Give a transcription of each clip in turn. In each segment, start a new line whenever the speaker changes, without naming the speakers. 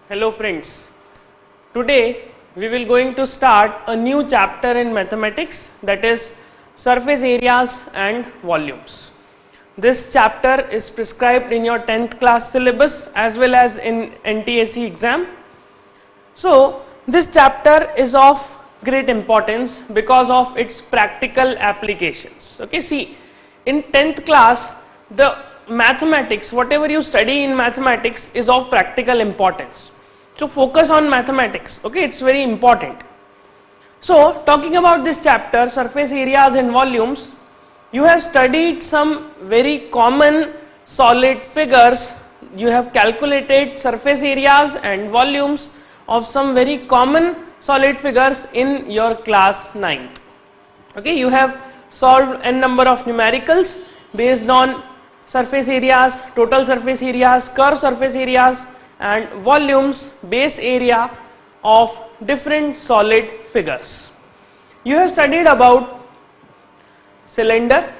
Hello friends, today we will going to start a new chapter in mathematics, that is surface areas and volumes. This chapter is prescribed in your 10th class syllabus as well as in NTSE exam. So this chapter is of great importance because of its practical applications. Okay, see, in 10th class the mathematics, whatever you study in mathematics is of practical importance. So focus on mathematics, okay, it's very important. So talking about this chapter, surface areas and volumes, you have studied some very common solid figures. You have calculated surface areas and volumes of some very common solid figures in your class 9th. Okay, you have solved n number of numericals based on surface areas, total surface areas, curved surface areas and volumes, base area of different solid figures. You have studied about cylinder,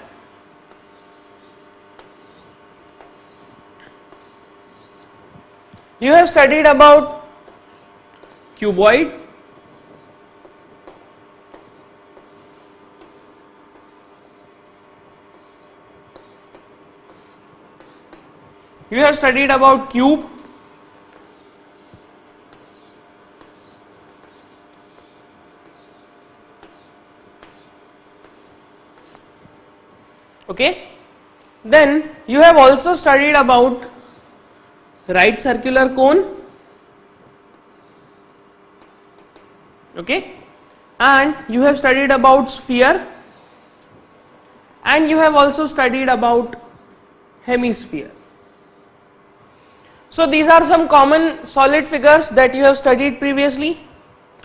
you have studied about cuboid, you have studied about cube, okay. Then you have also studied about right circular cone, okay, and you have studied about sphere, and you have also studied about hemisphere. So these are some common solid figures that you have studied previously,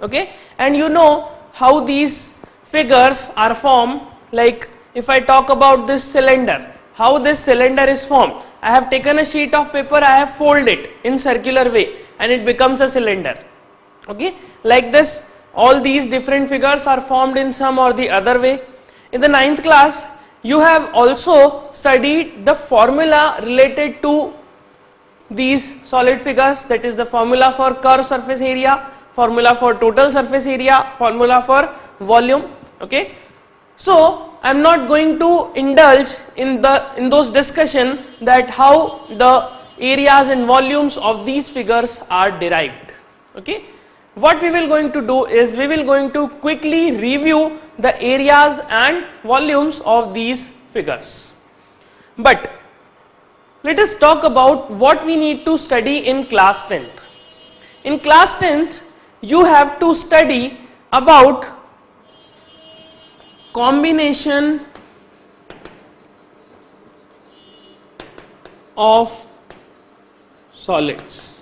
okay, and you know how these figures are formed. Like if I talk about this cylinder, how this cylinder is formed, I have taken a sheet of paper, I have folded it in circular way and it becomes a cylinder, okay. Like this, all these different figures are formed in some or the other way. In the 9th class, you have also studied the formula related to these solid figures, that is the formula for curved surface area, formula for total surface area, formula for volume, okay. So I am not going to indulge in those discussion that how the areas and volumes of these figures are derived, okay. What we will going to do is we will going to quickly review the areas and volumes of these figures. But let us talk about what we need to study in class 10th. In class 10th, you have to study about combination of solids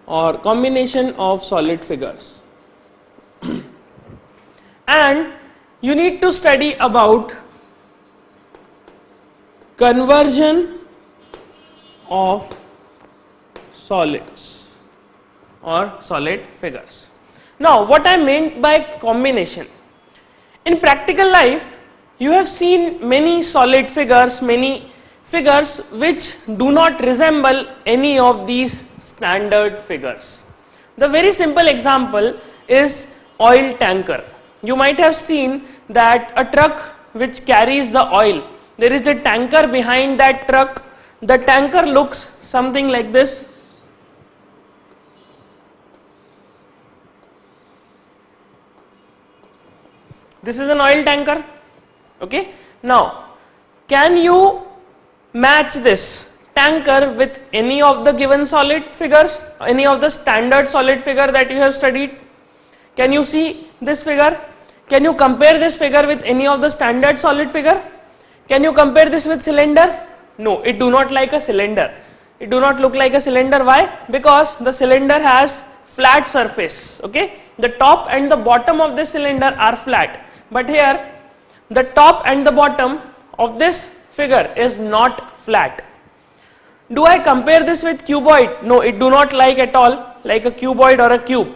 or combination of solid figures and you need to study about conversion of solids or solid figures. Now what I meant by combination, in practical life you have seen many solid figures, many figures which do not resemble any of these standard figures. The very simple example is oil tanker. You might have seen that a truck which carries the oil, there is a tanker behind that truck. The tanker looks something like this. This is an oil tanker, okay. Now can you match this tanker with any of the given solid figures, any of the standard solid figure that you have studied? Can you see this figure? Can you compare this figure with any of the standard solid figure? Can you compare this with cylinder? No, it do not like a cylinder. It do not look like a cylinder. Why? Because the cylinder has flat surface, okay. The top and the bottom of this cylinder are flat, but here the top and the bottom of this figure is not flat. Do I compare this with cuboid? No, it do not like at all like a cuboid or a cube.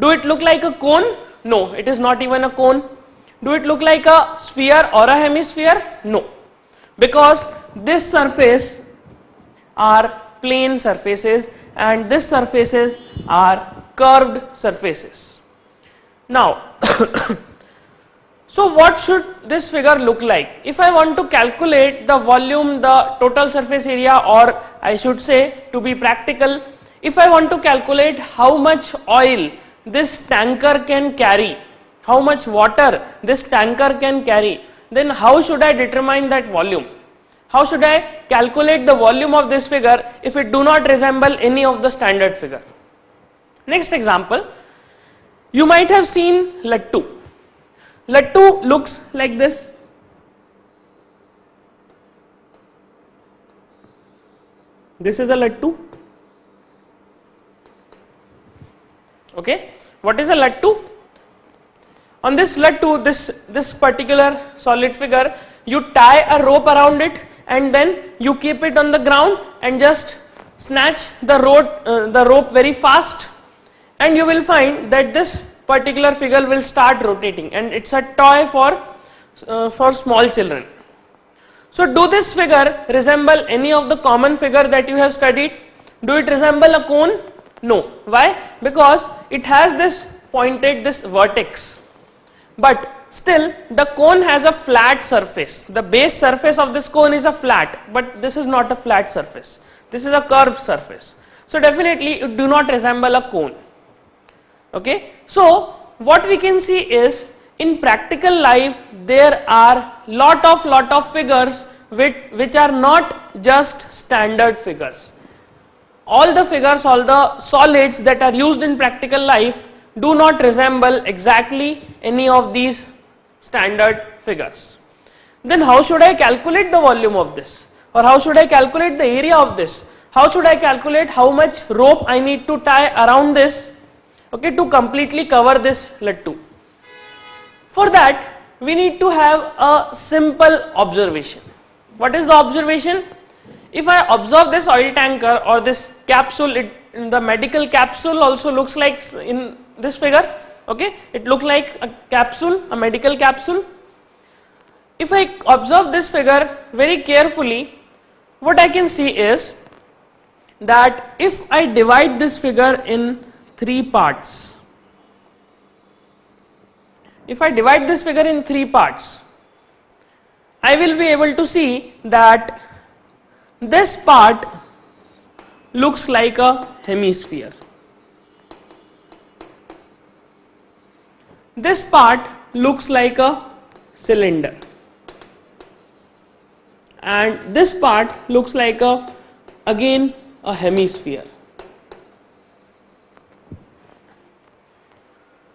Do it look like a cone? No, it is not even a cone. Do it look like a sphere or a hemisphere? No, because this surface are plane surfaces and these surfaces are curved surfaces. Now, so what should this figure look like? If I want to calculate the volume, the total surface area, or I should say, to be practical, if I want to calculate how much oil this tanker can carry, how much water this tanker can carry, then how should I determine that volume? How should I calculate the volume of this figure if it do not resemble any of the standard figure? Next example, you might have seen lattu. Lattu looks like this. This is a lattu. Okay, what is a lattu? On this lattu, this particular solid figure, you tie a rope around it and then you keep it on the ground and just snatch the rope very fast, and you will find that this particular figure will start rotating, and it's a toy for small children. So do this figure resemble any of the common figure that you have studied? Do it resemble a cone? No. Why? Because it has this vertex, but still the cone has a flat surface. The base surface of this cone is a flat, but this is not a flat surface. This is a curved surface. So definitely it do not resemble a cone. Okay. So what we can see is, in practical life there are lot of figures which are not just standard figures. All the figures, all the solids that are used in practical life do not resemble exactly any of these standard figures. Then how should I calculate the volume of this, or how should I calculate the area of this? How should I calculate how much rope I need to tie around this, okay, to completely cover this lattu? For that we need to have a simple observation. What is the observation? If I observe this oil tanker or this capsule, the medical capsule also looks like in this figure, okay, it looks like a capsule, a medical capsule. If I observe this figure very carefully, what I can see is that if I divide this figure in three parts, if I divide this figure in three parts, I will be able to see that this part looks like a hemisphere. This part looks like a cylinder, and this part looks like again a hemisphere.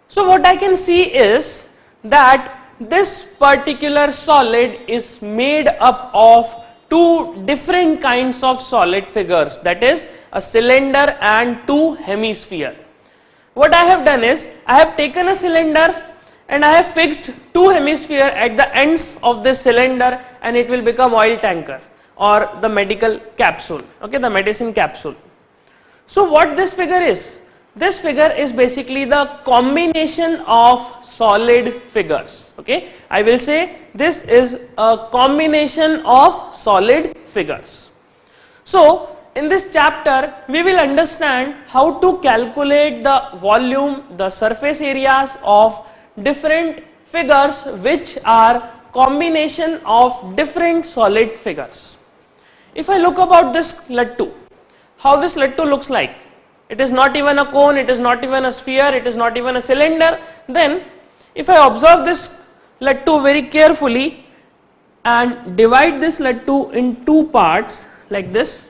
So what I can see is that this particular solid is made up of two different kinds of solid figures, that is a cylinder and two hemisphere. What I have done is, I have taken a cylinder and I have fixed two hemisphere at the ends of this cylinder, and it will become oil tanker or the medical capsule, okay, the medicine capsule. So what this figure is? This figure is basically the combination of solid figures, okay. I will say this is a combination of solid figures. So in this chapter we will understand how to calculate the volume, the surface areas of different figures which are combination of different solid figures. If I look about this lattu, how this lattu looks like, it is not even a cone, it is not even a sphere, it is not even a cylinder. Then if I observe this lattu very carefully and divide this lattu in two parts like this,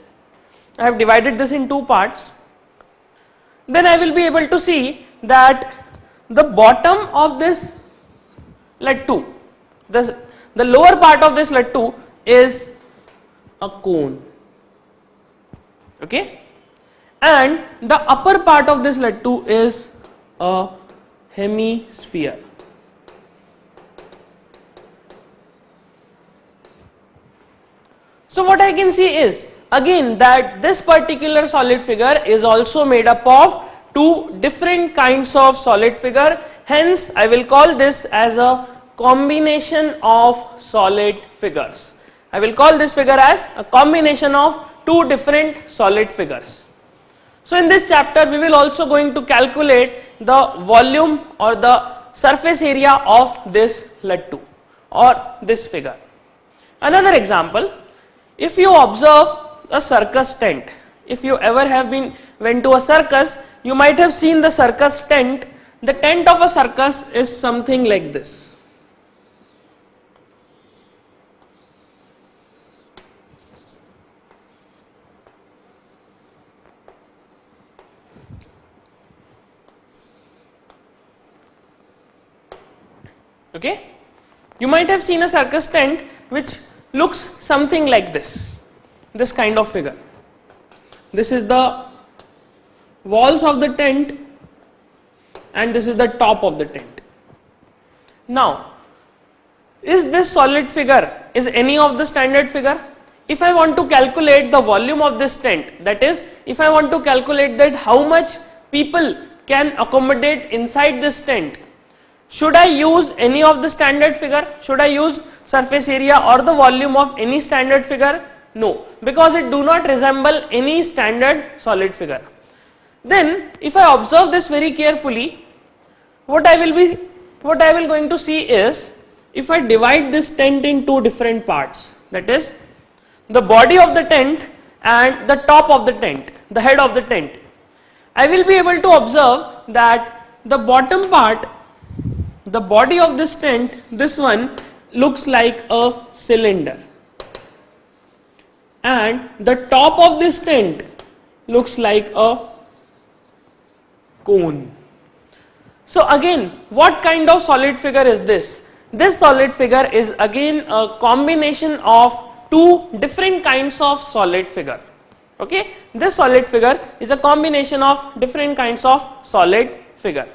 I have divided this in two parts, then I will be able to see that the bottom of this lattu, the lower part of this lattu is a cone, okay, and the upper part of this lattu is a hemisphere. So what I can see is again that this particular solid figure is also made up of two different kinds of solid figure, hence I will call this as a combination of solid figures. I will call this figure as a combination of two different solid figures. So in this chapter we will also going to calculate the volume or the surface area of this lattu or this figure. Another example, if you observe a circus tent, if you ever have went to a circus, you might have seen the circus tent. The tent of a circus is something like this. Okay, you might have seen a circus tent which looks something like this kind of figure. This is the walls of the tent and this is the top of the tent. Now, is this solid figure, is any of the standard figure? If I want to calculate the volume of this tent, that is, if I want to calculate that how much people can accommodate inside this tent, should I use any of the standard figure? Should I use surface area or the volume of any standard figure? No, because it do not resemble any standard solid figure. Then if I observe this very carefully, what I will going to see is, if I divide this tent in two different parts, that is the body of the tent and the top of the tent, the head of the tent, I will be able to observe that the bottom part, the body of this tent, this one looks like a cylinder, and the top of this tent looks like a cone. So again, what kind of solid figure is this? This solid figure is again a combination of two different kinds of solid figure. Okay, this solid figure is a combination of different kinds of solid figure.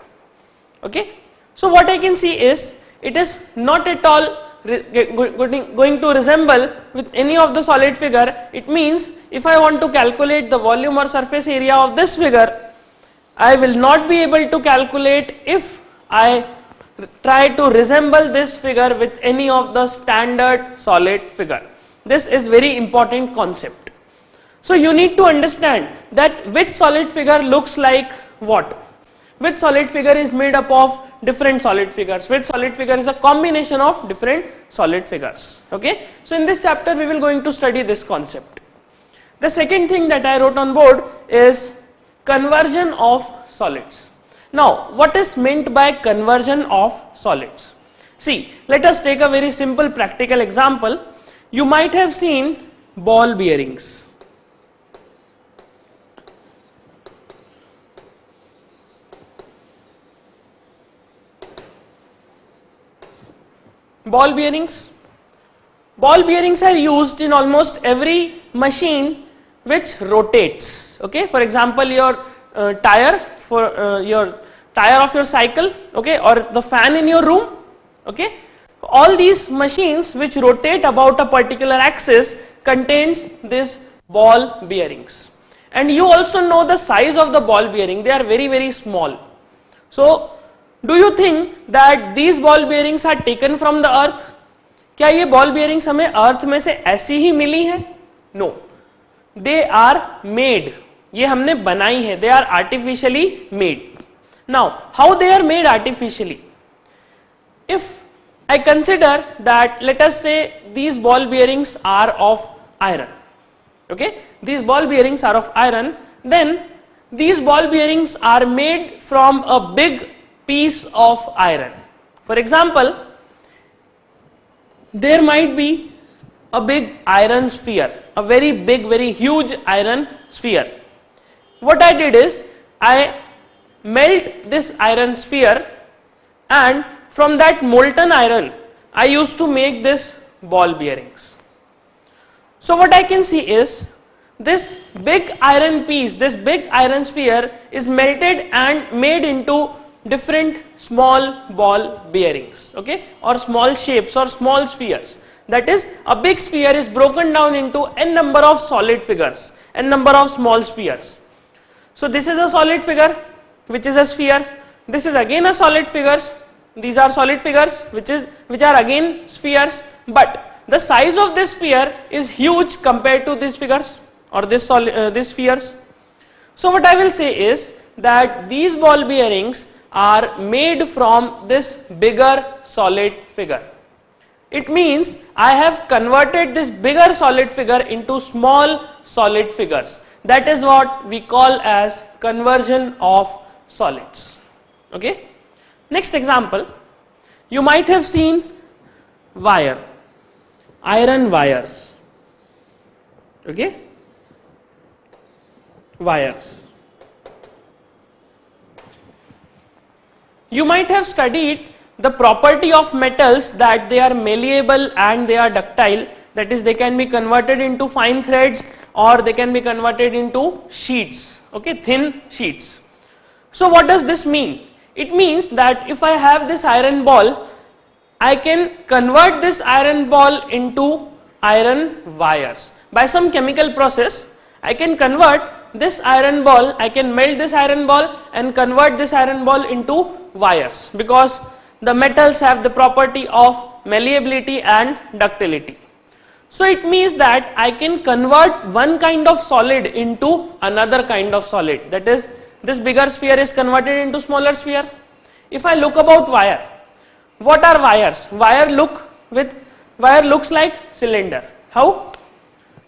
Okay, so what I can see is, it is not at all going to resemble with any of the solid figure. It means if I want to calculate the volume or surface area of this figure, I will not be able to calculate if I try to resemble this figure with any of the standard solid figure. This is very important concept. So you need to understand that which solid figure looks like what, which solid figure is made up of different solid figures, which solid figure is a combination of different solid figures. Okay, so in this chapter we will going to study this concept. The second thing that I wrote on board is conversion of solids. Now, what is meant by conversion of solids? See, let us take a very simple practical example. You might have seen ball bearings. Ball bearings. Ball bearings are used in almost every machine which rotates. Okay, for example, your tire for your tire of your cycle, okay, or the fan in your room. Okay, all these machines which rotate about a particular axis contains this ball bearings. And you also know the size of the ball bearing, they are very small. So do you think that these ball bearings are taken from the earth? क्या ये ball bearings हमें अर्थ में से ऐसी ही मिली है? No, they are made. ये हमने बनाई है. They are artificially made. Now, how they are made artificially? If I consider that, let us say these ball bearings are of iron. Okay, these ball bearings are of iron. Then these ball bearings are made from a big piece of iron. For example, there might be a big iron sphere, a very big, very huge iron sphere. What I did is, I melt this iron sphere, and from that molten iron I used to make this ball bearings. So what I can see is, this big iron piece, this big iron sphere is melted and made into different small ball bearings, okay, or small shapes or small spheres. That is, a big sphere is broken down into n number of solid figures, n number of small spheres. So this is a solid figure which is a sphere. This is again a solid figures. These are solid figures which are again spheres, but the size of this sphere is huge compared to these figures or this spheres. So what I will say is that these ball bearings are made from this bigger solid figure. It means I have converted this bigger solid figure into small solid figures. That is what we call as conversion of solids. Okay. Next example, you might have seen wire, iron wires. Okay. Wires. You might have studied the property of metals that they are malleable and they are ductile, that is they can be converted into fine threads or they can be converted into sheets, okay, thin sheets. So what does this mean? It means that if I have this iron ball, I can convert this iron ball into iron wires. By some chemical process, I can convert this iron ball, I can melt this iron ball and convert this iron ball into wires, because the metals have the property of malleability and ductility. So it means that I can convert one kind of solid into another kind of solid, that is this bigger sphere is converted into smaller sphere. If I look about wire, what are wires? Wire looks like cylinder. How?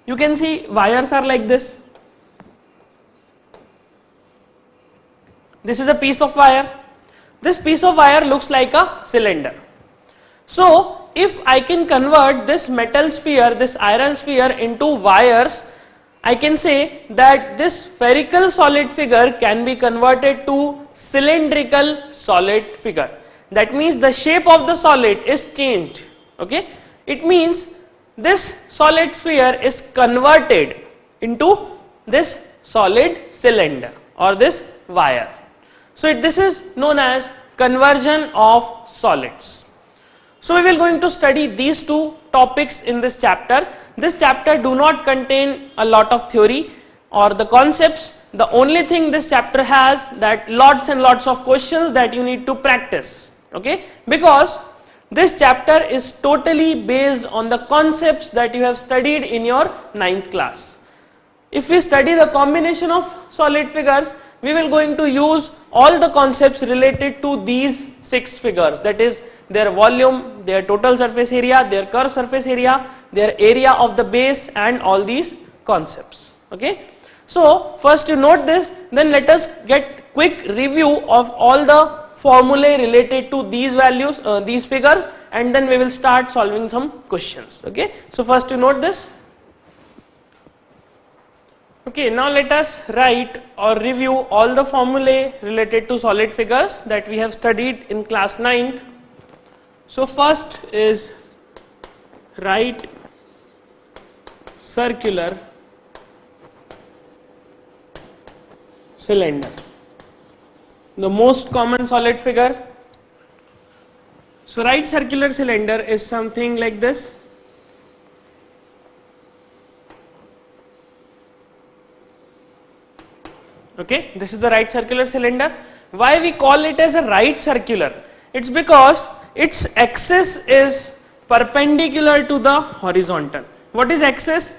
You can see wires are like this. This is a piece of wire. This piece of wire looks like a cylinder. So if I can convert this metal sphere, this iron sphere into wires, I can say that this spherical solid figure can be converted to cylindrical solid figure. That means the shape of the solid is changed. Okay, it means this solid sphere is converted into this solid cylinder or this wire. So this is known as conversion of solids. So we will going to study these two topics in this chapter. This chapter do not contain a lot of theory or the concepts. The only thing this chapter has that lots and lots of questions that you need to practice. Okay, because this chapter is totally based on the concepts that you have studied in your 9th class. If we study the combination of solid figures, we will going to use all the concepts related to these 6 figures, that is their volume, their total surface area, their curved surface area, their area of the base and all these concepts. Okay. So first you note this, then let us get quick review of all the formulae related to these values, these figures, and then we will start solving some questions. Okay. So first you note this. Okay, now let us write or review all the formulae related to solid figures that we have studied in class 9th. So first is right circular cylinder, the most common solid figure. So right circular cylinder is something like this. Okay, this is the right circular cylinder. Why we call it as a right circular? It's because its axis is perpendicular to the horizontal. What is axis?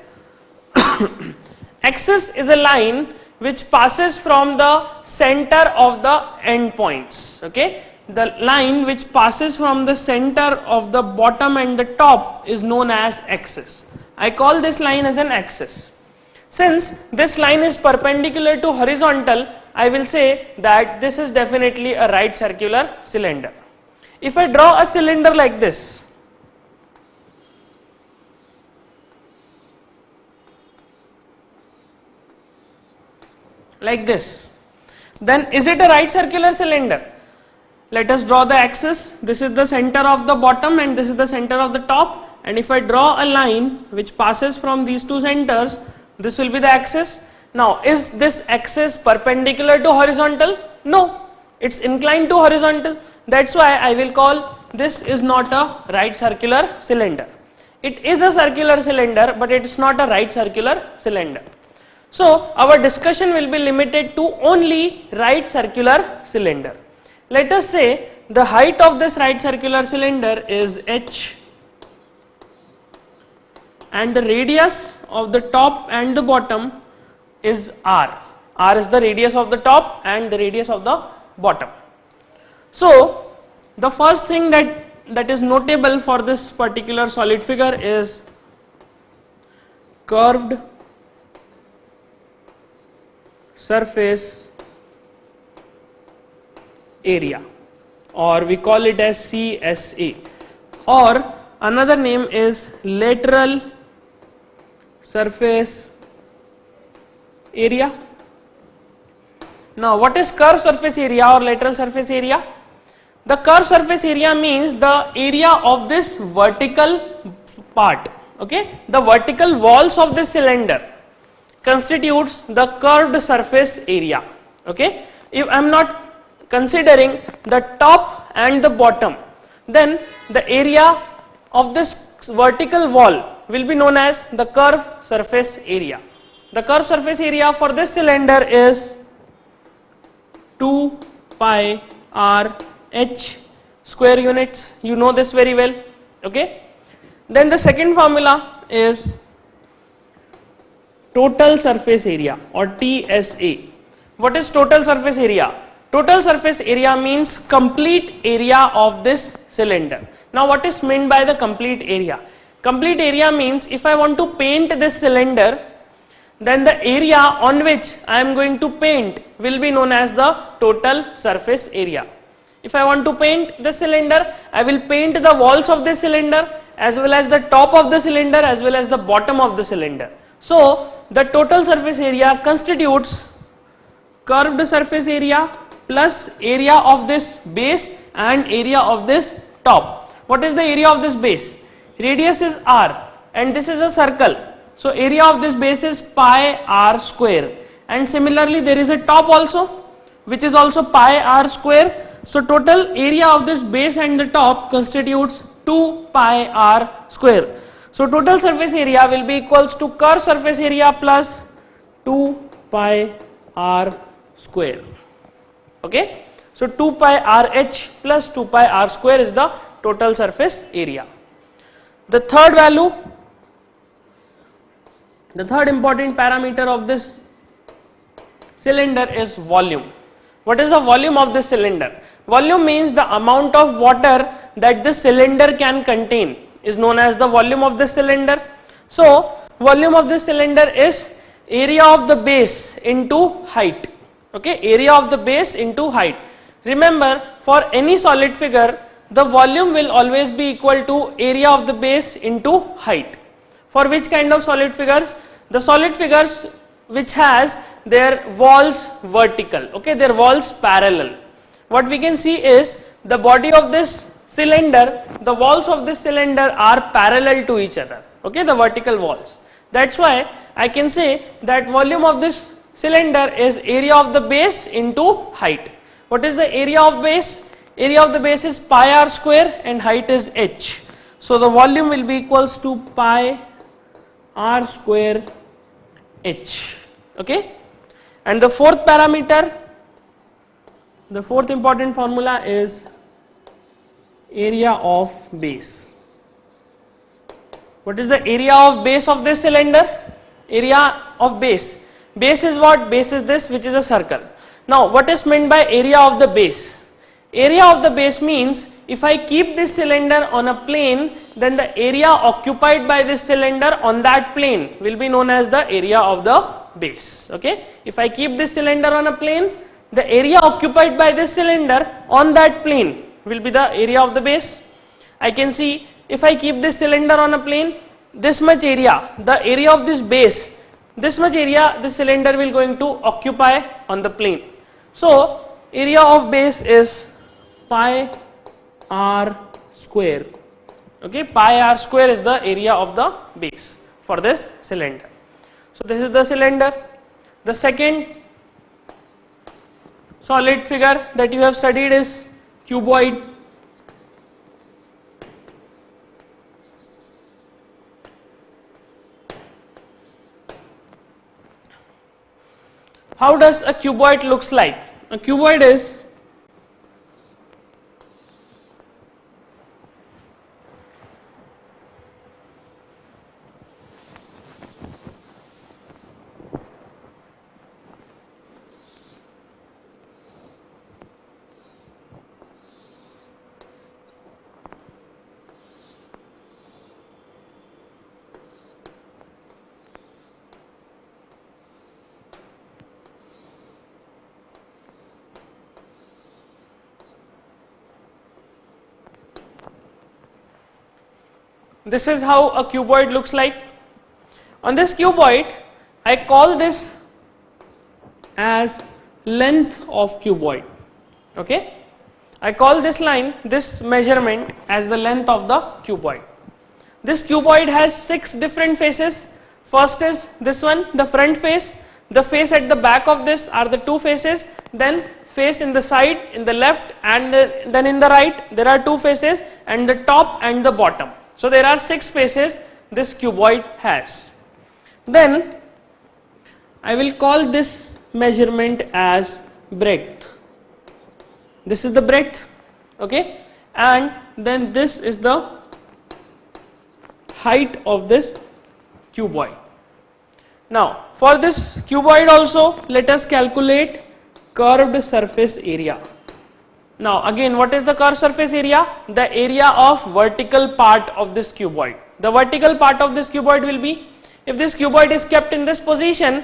Axis is a line which passes from the center of the end points. Okay, the line which passes from the center of the bottom and the top is known as axis. I call this line as an axis. Since this line is perpendicular to horizontal, I will say that this is definitely a right circular cylinder. If I draw a cylinder like this, then is it a right circular cylinder? Let us draw the axis. This is the center of the bottom and this is the center of the top, and if I draw a line which passes from these two centers, this will be the axis. Now is this axis perpendicular to horizontal? No, it's inclined to horizontal. That's why I will call this is not a right circular cylinder. It is a circular cylinder, but it's not a right circular cylinder. So our discussion will be limited to only right circular cylinder. Let us say the height of this right circular cylinder is h and the radius of the top and the bottom is r. r is the radius of the top and the radius of the bottom. So the first thing that is notable for this particular solid figure is curved surface area, or we call it as CSA, or another name is lateral surface area. Now what is curved surface area or lateral surface area? The curved surface area means the area of this vertical part, okay, the vertical walls of this cylinder constitutes the curved surface area, okay. If I am not considering the top and the bottom, then the area of this vertical wall will be known as the curved surface area. The curved surface area for this cylinder is 2 pi r h square units. You know this very well, okay. Then the second formula is total surface area or TSA. What is total surface area? Total surface area means complete area of this cylinder. Now what is meant by the complete area? Complete area means if I want to paint this cylinder, then the area on which I am going to paint will be known as the total surface area. If I want to paint the cylinder, I will paint the walls of this cylinder as well as the top of the cylinder as well as the bottom of the cylinder. So the total surface area constitutes curved surface area plus area of this base and area of this top. What is the area of this base? Radius is r and this is a circle. So area of this base is pi r square, and similarly there is a top also which is also pi r square. So total area of this base and the top constitutes 2 pi r square. So total surface area will be equals to curved surface area plus 2 pi r square, okay. So 2 pi r h plus 2 pi r square is the total surface area. The third value, the third important parameter of this cylinder is volume. What is the volume of this cylinder? Volume means the amount of water that this cylinder can contain is known as the volume of this cylinder. So volume of this cylinder is area of the base into height, okay, area of the base into height. Remember, for any solid figure the volume will always be equal to area of the base into height. For which kind of solid figures? The solid figures which has their walls vertical, okay, their walls parallel. What we can see is the body of this cylinder, the walls of this cylinder are parallel to each other, okay, the vertical walls. That's why I can say that volume of this cylinder is area of the base into height. What is the area of base? Area of the base is pi r square and height is h. So the volume will be equals to pi r square h, okay. And the fourth parameter, the fourth important formula is area of base. What is the area of base of this cylinder? Area of base. Base is what? Base is this, which is a circle. Now what is meant by area of the base? Area of the base means if I keep this cylinder on a plane, then the area occupied by this cylinder on that plane will be known as the area of the base, okay. If I keep this cylinder on a plane, the area occupied by this cylinder on that plane will be the area of the base. I can see if I keep this cylinder on a plane, this much area, the area of this base, this much area this cylinder will going to occupy on the plane. So area of base is pi r square, okay, pi r square is the area of the base for this cylinder. So this is the cylinder. The second solid figure that you have studied is cuboid. How does a cuboid looks like? A cuboid is this is how a cuboid looks like. On this cuboid, I call this as length of cuboid. Okay, I call this line, this measurement, as the length of the cuboid. This cuboid has 6 different faces. First is this one, the front face. The face at the back of this are the 2 faces. Then face in the side, in the left, and then in the right there are 2 faces, and the top and the bottom. So there are 6 faces this cuboid has. Then I will call this measurement as breadth. This is the breadth, okay, and then this is the height of this cuboid. Now for this cuboid also, let us calculate curved surface area. Now again, what is the curved surface area? The area of vertical part of this cuboid. The vertical part of this cuboid will be, if this cuboid is kept in this position,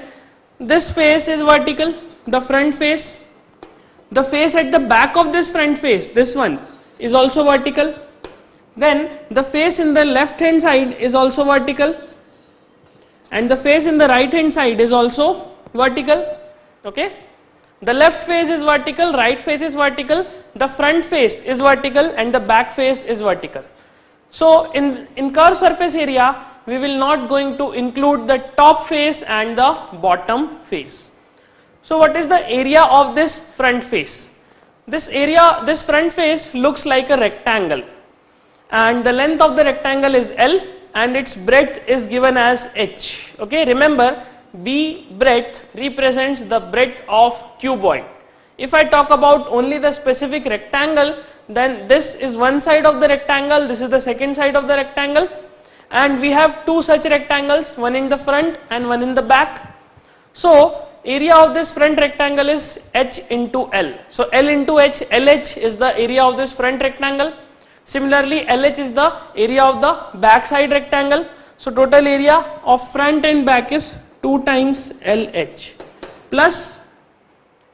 this face is vertical, the front face. The face at the back of this front face, this one, is also vertical. Then the face in the left hand side is also vertical, and the face in the right hand side is also vertical. Okay, the left face is vertical, right face is vertical, the front face is vertical, and the back face is vertical. So in curved surface area, we will not going to include the top face and the bottom face. So what is the area of this front face? This area, this front face looks like a rectangle, and the length of the rectangle is L, and its breadth is given as H. Okay, remember, B breadth represents the breadth of cuboid. If I talk about only the specific rectangle, then this is one side of the rectangle, this is the second side of the rectangle, and we have 2 such rectangles, one in the front and one in the back. So area of this front rectangle is H into L. So L into H, LH is the area of this front rectangle. Similarly, LH is the area of the back side rectangle. So total area of front and back is 2 times LH, plus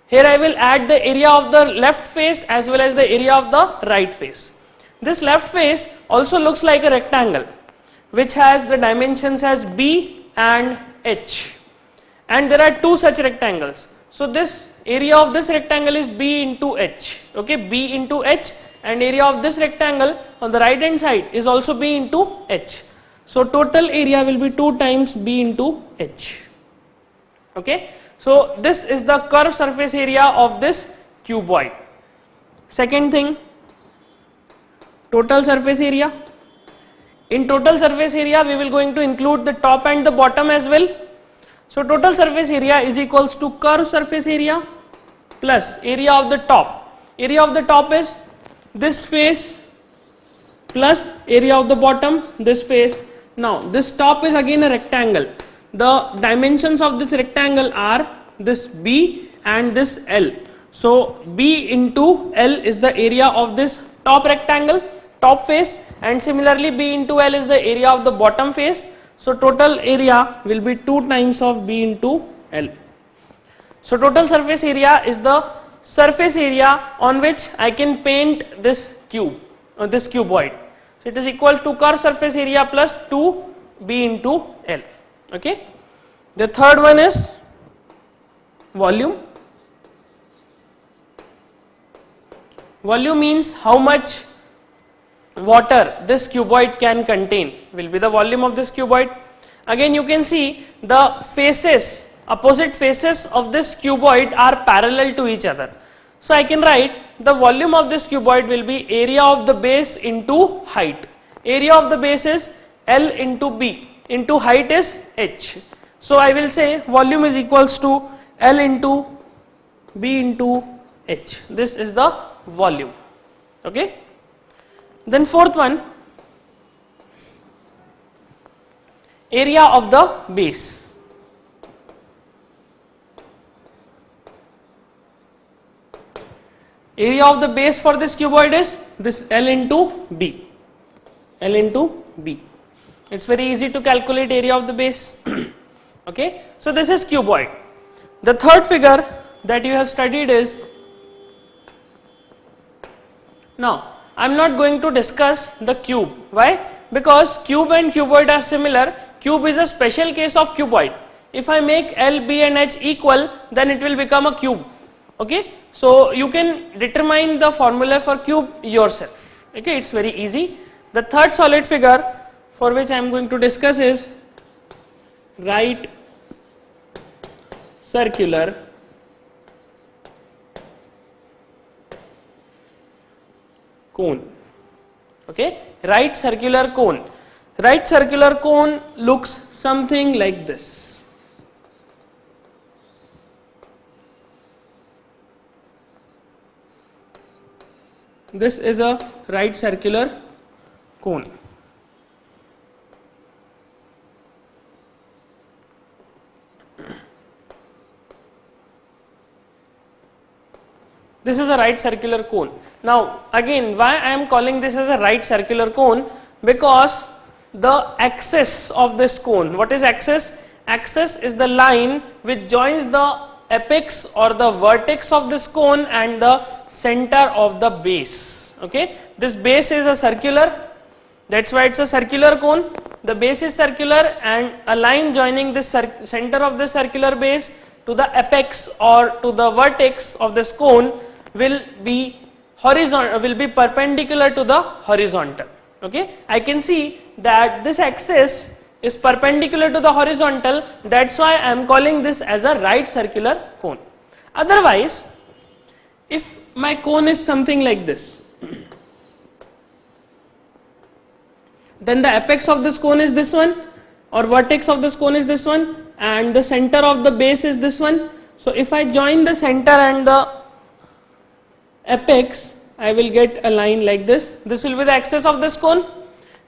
here I will add the area of the left face as well as the area of the right face. This left face also looks like a rectangle which has the dimensions as B and H, and there are 2 such rectangles. So this area of this rectangle is B into H, okay, B into H, and area of this rectangle on the right hand side is also B into H. So total area will be 2 times B into H. Okay, so this is the curved surface area of this cuboid. Second thing, total surface area. In total surface area, we will going to include the top and the bottom as well. So total surface area is equals to curved surface area plus area of the top. Area of the top is this face plus area of the bottom, this face. Now this top is again a rectangle. The dimensions of this rectangle are this B and this L. So B into L is the area of this top rectangle, top face, and similarly B into L is the area of the bottom face. So total area will be 2 times of B into L. So total surface area is the surface area on which I can paint this cube or this cuboid. So it is equal to curved surface area plus 2 B into L. Okay. The third one is volume. Volume means how much water this cuboid can contain, will be the volume of this cuboid. Again you can see the faces, opposite faces of this cuboid are parallel to each other. So I can write the volume of this cuboid will be area of the base into height. Area of the base is L into B into height is H. So I will say volume is equals to L into B into H. This is the volume. Okay. Then fourth one, area of the base. Area of the base for this cuboid is this L into B. L into B. It's very easy to calculate area of the base. Okay. So this is cuboid. The third figure that you have studied is, now I am not going to discuss the cube. Why? Because cube and cuboid are similar. Cube is a special case of cuboid. If I make L, B and H equal, then it will become a cube. Okay, so you can determine the formula for cube yourself. Okay, it's very easy. The third solid figure for which I am going to discuss is right circular cone. Okay, right circular cone. Right circular cone looks something like this. This is a right circular cone. This is a right circular cone. Now again, why I am calling this as a right circular cone? Because the axis of this cone, what is axis? Axis is the line which joins the apex or the vertex of this cone and the center of the base. Okay, this base is a circular, that's why it's a circular cone. The base is circular and a line joining this center of the circular base to the apex or to the vertex of this cone will be horizontal, will be perpendicular to the horizontal. Okay, I can see that this axis is perpendicular to the horizontal, that's why I am calling this as a right circular cone. Otherwise, if my cone is something like this, then the apex of this cone is this one, or vertex of this cone is this one, and the center of the base is this one. So if I join the center and the apex, I will get a line like this. This will be the axis of this cone.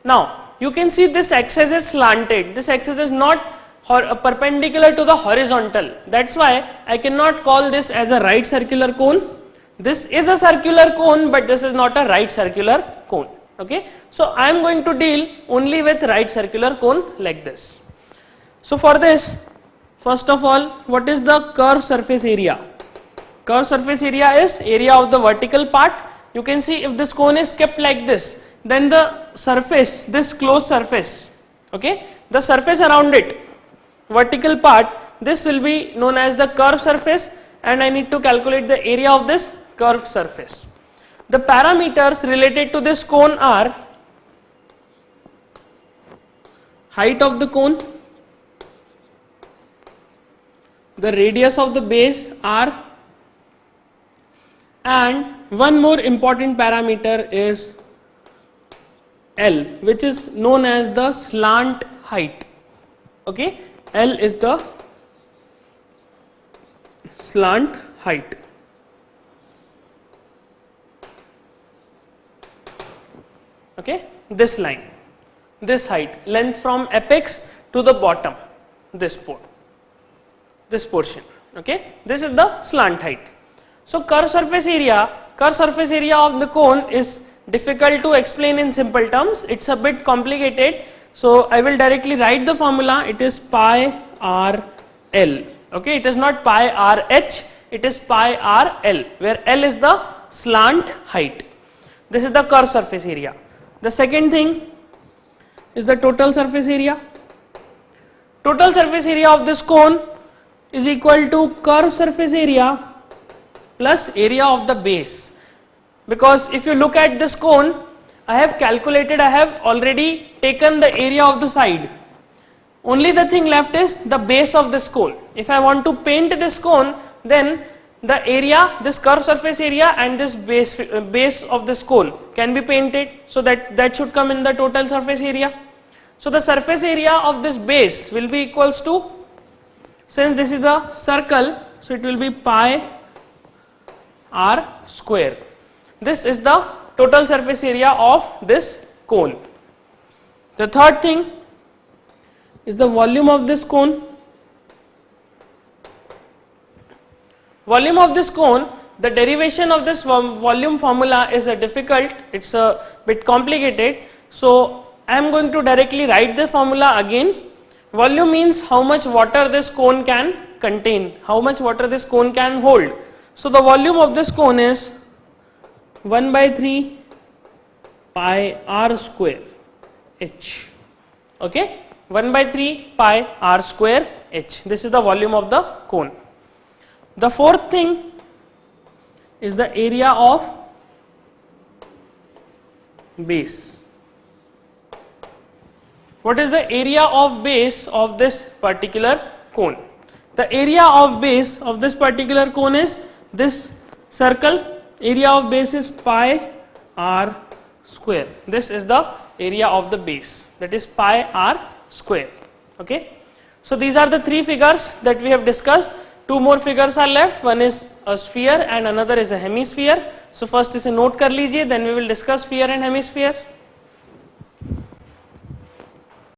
Now you can see this axis is slanted. This axis is not perpendicular to the horizontal. That's why I cannot call this as a right circular cone. This is a circular cone, but this is not a right circular cone. Okay, so I am going to deal only with right circular cone like this. So for this, first of all, what is the curved surface area? Curved surface area is area of the vertical part. You can see if this cone is kept like this, then the surface, this closed surface, okay, the surface around it, vertical part, this will be known as the curved surface, and I need to calculate the area of this curved surface. The parameters related to this cone are height of the cone, the radius of the base r, and one more important parameter is L, which is known as the slant height. Okay, L is the slant height. Okay, this line, this height, length from apex to the bottom, this portion. Okay, this is the slant height. So curved surface area of the cone is difficult to explain in simple terms. It's a bit complicated. So I will directly write the formula. It is pi r L. Okay, it is not pi r h. It is pi r L, where L is the slant height. This is the curved surface area. The second thing is the total surface area. Total surface area of this cone is equal to curved surface area plus area of the base. Because if you look at this cone, I have already taken the area of the side. Only the thing left is the base of this cone. If I want to paint this cone, then the area, this curved surface area and this base of this cone can be painted, so that should come in the total surface area. So the surface area of this base will be equals to, since this is a circle, so it will be pi r square. This is the total surface area of this cone. The third thing is the volume of this cone. Volume of this cone, the derivation of this volume formula is difficult, it's a bit complicated. So I am going to directly write the formula again. Volume means how much water this cone can contain, how much water this cone can hold. So the volume of this cone is 1/3 pi r square. h. Okay, 1 by 3 pi r square h. This is the volume of the cone. The fourth thing is the area of base. What is the area of base of this particular cone? The area of base of this particular cone is this circle. Area of base is pi r square. This is the area of the base, that is pi r square. Okay. So these are the three figures that we have discussed. Two more figures are left. One is a sphere and another is a hemisphere. So first is a note kar lijiye, then we will discuss sphere and hemisphere.